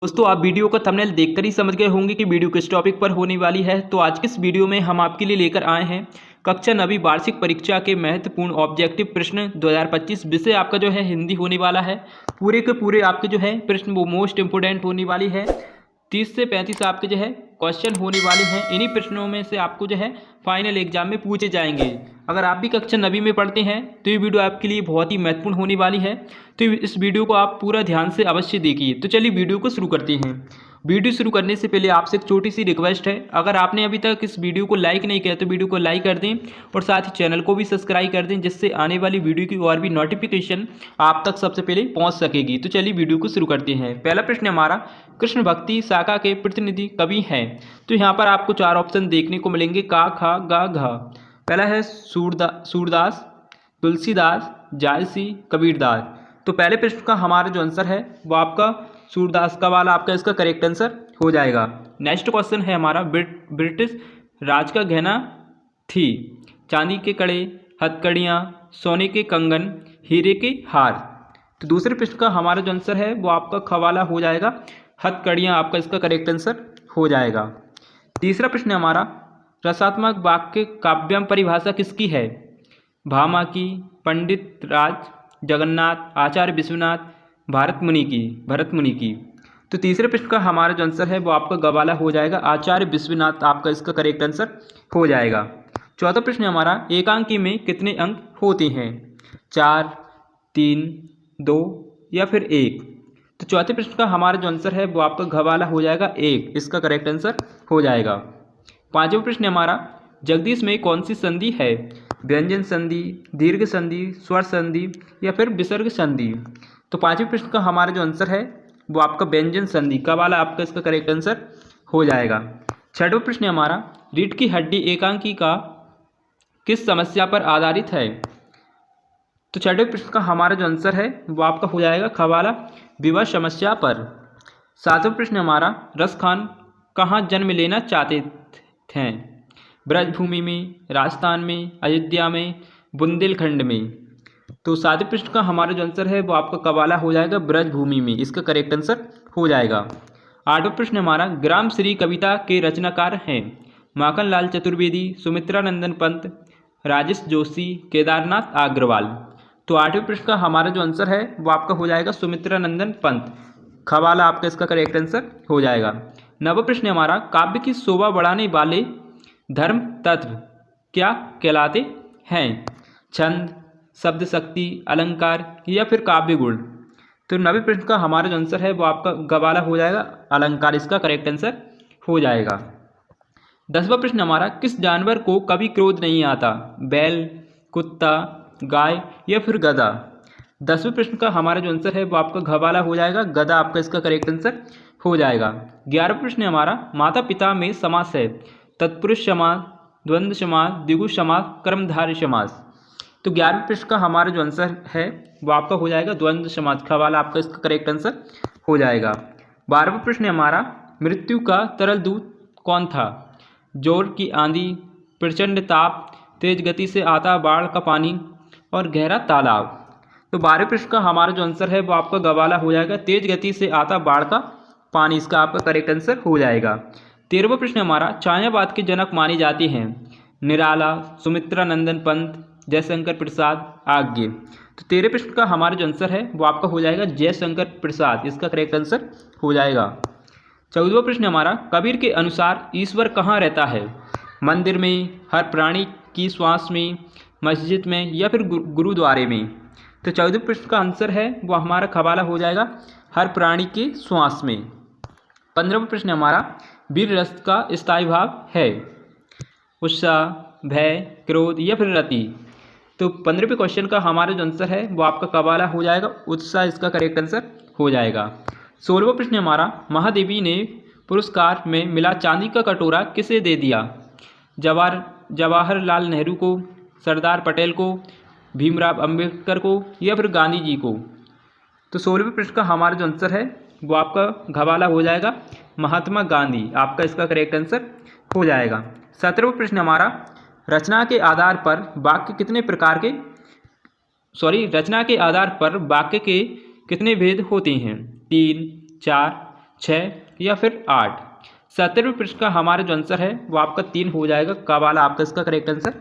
दोस्तों आप वीडियो का थंबनेल देखकर ही समझ गए होंगे कि वीडियो किस टॉपिक पर होने वाली है। तो आज के इस वीडियो में हम आपके लिए लेकर आए हैं कक्षा 9वीं वार्षिक परीक्षा के महत्वपूर्ण ऑब्जेक्टिव प्रश्न 2025। विषय आपका जो है हिंदी होने वाला है। पूरे के पूरे आपके जो है प्रश्न वो मोस्ट इंपोर्टेंट होने वाली है। 30 से 35 आपके जो है क्वेश्चन होने वाले हैं। इन्हीं प्रश्नों में से आपको जो है फाइनल एग्जाम में पूछे जाएंगे। अगर आप भी कक्षा 9वीं में पढ़ते हैं तो ये वीडियो आपके लिए बहुत ही महत्वपूर्ण होने वाली है। तो इस वीडियो को आप पूरा ध्यान से अवश्य देखिए। तो चलिए वीडियो को शुरू करते हैं। वीडियो शुरू करने से पहले आपसे एक छोटी सी रिक्वेस्ट है, अगर आपने अभी तक इस वीडियो को लाइक नहीं किया तो वीडियो को लाइक कर दें और साथ ही चैनल को भी सब्सक्राइब कर दें, जिससे आने वाली वीडियो की और भी नोटिफिकेशन आप तक सबसे पहले पहुंच सकेगी। तो चलिए वीडियो को शुरू करते हैं। पहला प्रश्न हमारा, कृष्ण भक्ति शाखा के प्रतिनिधि कवि हैं। तो यहाँ पर आपको 4 ऑप्शन देखने को मिलेंगे, का, खा, गा, घा। पहला है सूरदास, तुलसीदास, जायसी, कबीरदास। तो पहले प्रश्न का हमारा जो आंसर है वो आपका सूरदास का वाला आपका इसका करेक्ट आंसर हो जाएगा। नेक्स्ट क्वेश्चन है हमारा, ब्रिटिश राज का गहना थी चांदी के कड़े, हथकड़ियाँ, सोने के कंगन, हीरे के हार। तो दूसरे प्रश्न का हमारा जो आंसर है वो आपका खवाला हो जाएगा, हथकड़ियाँ आपका इसका करेक्ट आंसर हो जाएगा। तीसरा प्रश्न है हमारा, रसात्मक वाक्य काव्यम परिभाषा किसकी है? भामा की, पंडित राज जगन्नाथ, आचार्य विश्वनाथ, भरत मुनि की। तो तीसरे प्रश्न का हमारा जो आंसर है वो आपका गवाला हो जाएगा, आचार्य विश्वनाथ आपका इसका करेक्ट आंसर हो जाएगा। चौथा प्रश्न हमारा, एकांकी में कितने अंक होते हैं? 4, 3, 2 या फिर 1। तो चौथे प्रश्न का हमारा जो आंसर है वो आपका गवाला हो जाएगा 1, इसका करेक्ट आंसर हो जाएगा। पांचवा प्रश्न हमारा, जगदीश में कौन सी संधि है? व्यंजन संधि, दीर्घ संधि, स्वर संधि या फिर विसर्ग संधि। तो पांचवें प्रश्न का हमारा जो आंसर है वो आपका व्यंजन संधि का वाला आपका इसका करेक्ट आंसर हो जाएगा। छठवां प्रश्न हमारा, रीढ़ की हड्डी एकांकी का किस समस्या पर आधारित है? तो छठवें प्रश्न का हमारा जो आंसर है वो आपका हो जाएगा खवाला विवाह समस्या पर। सातवां प्रश्न हमारा, रस खान कहाँ जन्म लेना चाहते थे? ब्रजभूमि में, राजस्थान में, अयोध्या में, बुंदेलखंड में। तो सातवें प्रश्न का हमारा जो आंसर है वो आपका कवाला हो जाएगा ब्रजभूमि में, इसका करेक्ट आंसर हो जाएगा। आठवां प्रश्न हमारा, ग्राम श्री कविता के रचनाकार हैं? माखनलाल चतुर्वेदी, सुमित्रा नंदन पंत, राजेश जोशी, केदारनाथ अग्रवाल। तो आठवें प्रश्न का हमारा जो आंसर है वो आपका हो जाएगा सुमित्रा नंदन पंत, खवाला आपका इसका करेक्ट आंसर हो जाएगा। नवा प्रश्न हमारा, काव्य की शोभा बढ़ाने वाले धर्म तत्व क्या कहलाते हैं? छंद, शब्द शक्ति, अलंकार या फिर काव्य गुण। तो नवे प्रश्न का हमारा जो आंसर है वो आपका गवाला हो जाएगा अलंकार, इसका करेक्ट आंसर हो जाएगा। 10वां प्रश्न हमारा, किस जानवर को कभी क्रोध नहीं आता? बैल, कुत्ता, गाय या फिर गधा। 10वें प्रश्न का हमारा जो आंसर है वो आपका गवाला हो जाएगा गधा, आपका इसका करेक्ट आंसर हो जाएगा। 11वां प्रश्न हमारा, माता पिता में समास है? तत्पुरुष समास, द्वंद्व समास, द्विगु समास, कर्मधारय समास। तो 11वें प्रश्न का हमारा जो आंसर है वो आपका हो जाएगा द्वंद्व समास, खवाला आपका इसका करेक्ट आंसर हो जाएगा। 12वां प्रश्न हमारा, मृत्यु का तरल दूत कौन था? जोर की आंधी, प्रचंड ताप, तेज गति से आता बाढ़ का पानी और गहरा तालाब। तो 12वें प्रश्न का हमारा जो आंसर है वो आपका गवाला हो जाएगा तेज गति से आता बाढ़ का पानी, इसका आपका करेक्ट आंसर हो जाएगा। 13वां प्रश्न हमारा, छायावाद के जनक माने जाते हैं? निराला, सुमित्रा नंदन पंत, जयशंकर प्रसाद, आज्ञे। तो 13वें प्रश्न का हमारा जो आंसर है वो आपका हो जाएगा जयशंकर प्रसाद, इसका करेक्ट आंसर हो जाएगा। 14वां प्रश्न हमारा, कबीर के अनुसार ईश्वर कहाँ रहता है? मंदिर में, हर प्राणी की श्वास में, मस्जिद में या फिर गुरुद्वारे में। तो 14वें प्रश्न का आंसर है वो हमारा खवाला हो जाएगा हर प्राणी के श्वास में। 15वां प्रश्न हमारा, वीर रस का स्थायी भाव है? उत्साह, भय, क्रोध या फिर रति। तो 15वें क्वेश्चन का हमारा जो आंसर है वो आपका कवाला हो जाएगा उत्साह, इसका करेक्ट आंसर हो जाएगा। 16वां प्रश्न हमारा, महादेवी ने पुरस्कार में मिला चांदी का कटोरा किसे दे दिया? जवाहरलाल नेहरू को, सरदार पटेल को, भीमराव अंबेडकर को या फिर गांधी जी को। तो 16वें प्रश्न का हमारा जो आंसर है वो आपका घवाला हो जाएगा महात्मा गांधी, आपका इसका करेक्ट आंसर हो जाएगा। 17वां प्रश्न हमारा, रचना के आधार पर वाक्य कितने भेद होते हैं? 3, 4, 6 या फिर 8। 70वें प्रश्न का हमारा जो आंसर है वो आपका 3 हो जाएगा। का वाला आपका इसका करेक्ट आंसर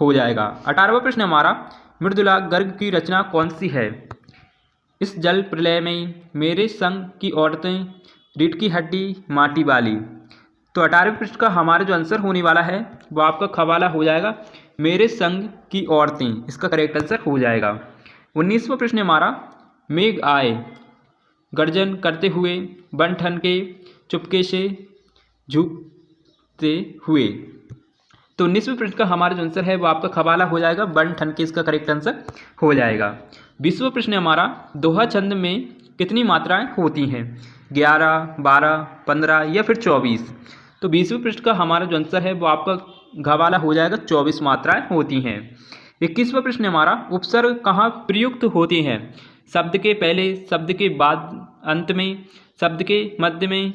हो जाएगा। 18वां प्रश्न हमारा मृदुला गर्ग की रचना कौन सी है? इस जल प्रलय में, मेरे संग की औरतें, रीढ़ की हड्डी, माटी वाली। तो 18वें प्रश्न का हमारा जो आंसर होने वाला है वो आपका खवाला हो जाएगा मेरे संग की औरतें, इसका करेक्ट आंसर हो जाएगा। 19वां प्रश्न हमारा मेघ आए गर्जन करते हुए, बन ठन के चुपके से झुकते हुए। तो 19वें प्रश्न का हमारा जो आंसर है वो आपका खवाला हो जाएगा बन ठन के, इसका करेक्ट आंसर हो जाएगा। 20वां प्रश्न हमारा दोहा छंद में कितनी मात्राएं होती हैं? 11, 12, 15 या फिर 24। तो 20वें प्रश्न का हमारा जो आंसर है वो आपका घवाला हो जाएगा 24 मात्राएं होती हैं। 21वां प्रश्न हमारा उपसर्ग कहाँ प्रयुक्त होते हैं? शब्द के पहले, शब्द के बाद, अंत में, शब्द के मध्य में,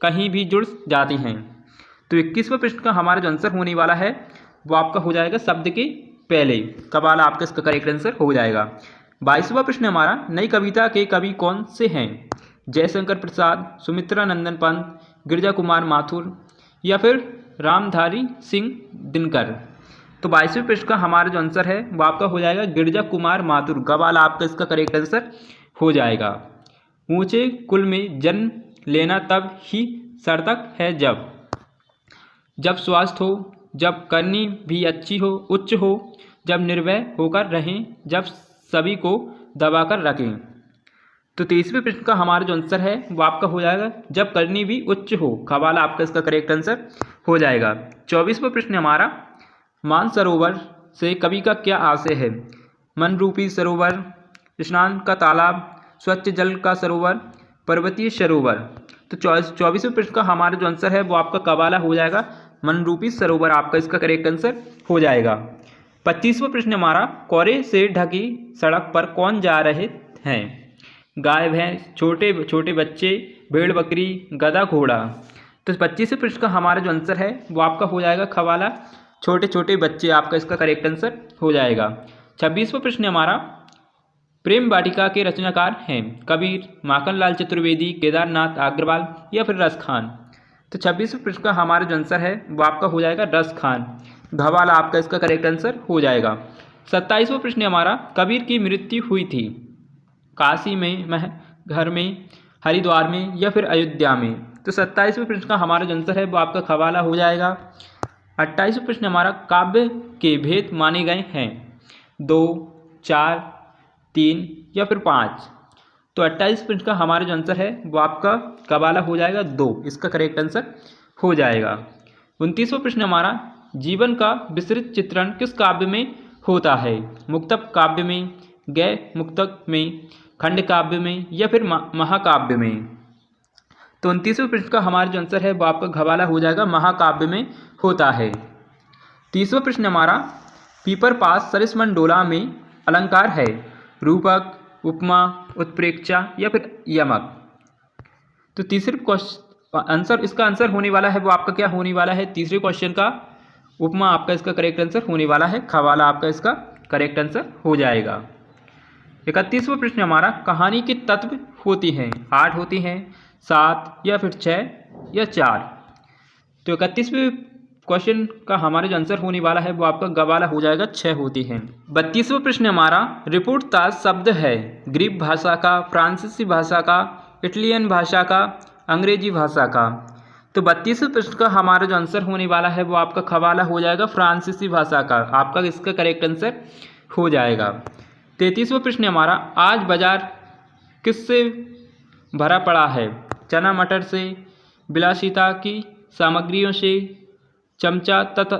कहीं भी जुड़ जाते हैं। तो 21वां प्रश्न का हमारा जो आंसर होने वाला है वो आपका हो जाएगा शब्द के पहले, कवाला आपका इसका करेक्ट आंसर हो जाएगा। 22वां प्रश्न हमारा नई कविता के कवि कौन से हैं? जयशंकर प्रसाद, सुमित्रा नंदन पंत, गिरजा कुमार माथुर या फिर रामधारी सिंह दिनकर। तो 22वें प्रश्न का हमारा जो आंसर है वो आपका हो जाएगा गिरजा कुमार माथुर, गवाला आपका इसका करेक्ट आंसर हो जाएगा। ऊंचे कुल में जन्म लेना तब ही सार्थक है जब स्वास्थ्य हो, जब करनी भी अच्छी हो, उच्च हो, जब निर्भय होकर रहें, जब सभी को दबाकर रखें। तो 23वें प्रश्न का हमारा जो आंसर है वो आपका हो जाएगा जब करनी भी उच्च हो, खवाला आपका इसका करेक्ट आंसर हो जाएगा। 24वां प्रश्न हमारा मानसरोवर से कवि का क्या आशय है? मन रूपी सरोवर, स्नान का तालाब, स्वच्छ जल का सरोवर, पर्वतीय सरोवर। तो 24वें प्रश्न का हमारा जो आंसर है वो आपका कवाला हो जाएगा मन रूपी सरोवर, आपका इसका करेक्ट आंसर हो जाएगा। 25वां प्रश्न हमारा कोहरे से ढकी सड़क पर कौन जा रहे हैं? गाय भैंस, छोटे छोटे बच्चे, भेड़ बकरी, गधा घोड़ा। तो 25वें प्रश्न का हमारा जो आंसर है वो आपका हो जाएगा खवाला छोटे छोटे बच्चे, आपका इसका करेक्ट आंसर हो जाएगा। 26वां प्रश्न हमारा प्रेम वाटिका के रचनाकार हैं? कबीर, माखनलाल चतुर्वेदी, केदारनाथ अग्रवाल या फिर रस खान। तो 26वें प्रश्न का हमारा जो आंसर है वो आपका हो जाएगा रस खान, घवाला आपका इसका करेक्ट आंसर हो जाएगा। 27वां प्रश्न हमारा कबीर की मृत्यु हुई थी काशी में, घर में, हरिद्वार में या फिर अयोध्या में। तो 27वें प्रश्न का हमारा जो आंसर है वो आपका खवाला हो जाएगा। 28वां प्रश्न हमारा काव्य के भेद माने गए हैं? 2, 4, 3 या फिर 5। तो 28 प्रश्न का हमारा जो आंसर है वो आपका कवाला हो जाएगा 2, इसका करेक्ट आंसर हो जाएगा। 29वां प्रश्न हमारा जीवन का विस्तृत चित्रण किस काव्य में होता है? मुक्तक काव्य में, गै मुक्तक में, खंड काव्य में या फिर महाकाव्य में। तो 29वें प्रश्न का हमारा जो आंसर है वो आपका घवाला हो जाएगा महाकाव्य में होता है। 30वां प्रश्न हमारा पीपर पास सरिस मंडोला में अलंकार है? रूपक, उपमा, उत्प्रेक्षा या फिर यमक। तो तीसरे क्वेश्चन आंसर, इसका आंसर होने वाला है वो आपका क्या होने वाला है? तीसरे क्वेश्चन का उपमा आपका इसका करेक्ट आंसर होने वाला है, खवाला आपका इसका करेक्ट आंसर हो जाएगा। 31वां प्रश्न हमारा कहानी के तत्व होती हैं? 8 होती हैं, 7 या फिर 6 या 4। तो 31वें क्वेश्चन का हमारा जो आंसर होने वाला है वो आपका गवाला हो जाएगा 6 होती हैं। 32वां प्रश्न हमारा रिपोर्टताज शब्द है? ग्रीक भाषा का, फ्रांसीसी भाषा का, इटालियन भाषा का, अंग्रेजी भाषा का। तो 32वें प्रश्न का हमारा जो आंसर होने वाला है वो आपका खवाला हो जाएगा फ्रांसीसी भाषा का, आपका इसका करेक्ट आंसर हो जाएगा। 33वां प्रश्न हमारा आज बाजार किससे भरा पड़ा है? चना मटर से, विलासिता की सामग्रियों से, चमचा तथा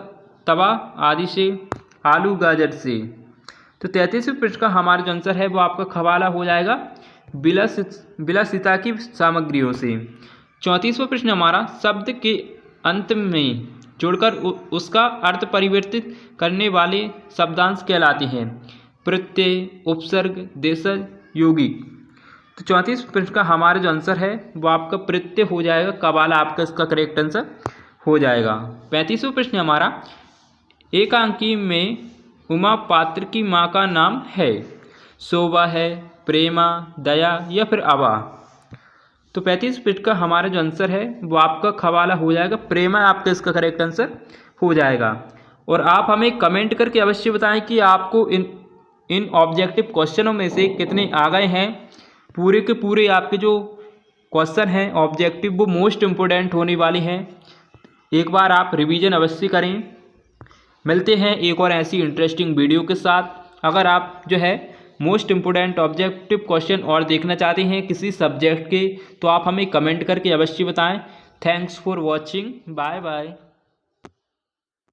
तवा आदि से, आलू गाजर से। तो 33वें प्रश्न का हमारा जो आंसर है वो आपका खवाला हो जाएगा विलासिता की सामग्रियों से। 34वां प्रश्न हमारा शब्द के अंत में जोड़कर उसका अर्थ परिवर्तित करने वाले शब्दांश कहलाते हैं? प्रत्यय, उपसर्ग, देशज, यौगिक। तो 34 प्रश्न का हमारा जो आंसर है वो आपका प्रत्यय हो जाएगा, कवाला आपका इसका करेक्ट आंसर हो जाएगा। 35वां प्रश्न हमारा एकांकी में उमा पात्र की माँ का नाम है? शोभा है, प्रेमा, दया या फिर आभा। तो तो 35 फीट का हमारा जो आंसर है वो आपका खवाला हो जाएगा, प्रेमा आपका इसका करेक्ट आंसर हो जाएगा। और आप हमें कमेंट करके अवश्य बताएं कि आपको इन ऑब्जेक्टिव क्वेश्चनों में से कितने आ गए हैं। पूरे के पूरे आपके जो क्वेश्चन हैं ऑब्जेक्टिव वो मोस्ट इम्पोर्टेंट होने वाली हैं, एक बार आप रिवीजन अवश्य करें। मिलते हैं एक और ऐसी इंटरेस्टिंग वीडियो के साथ। अगर आप जो है मोस्ट इम्पोर्टेंट ऑब्जेक्टिव क्वेश्चन और देखना चाहते हैं किसी सब्जेक्ट के, तो आप हमें कमेंट करके अवश्य बताएं। Thanks for watching, bye bye.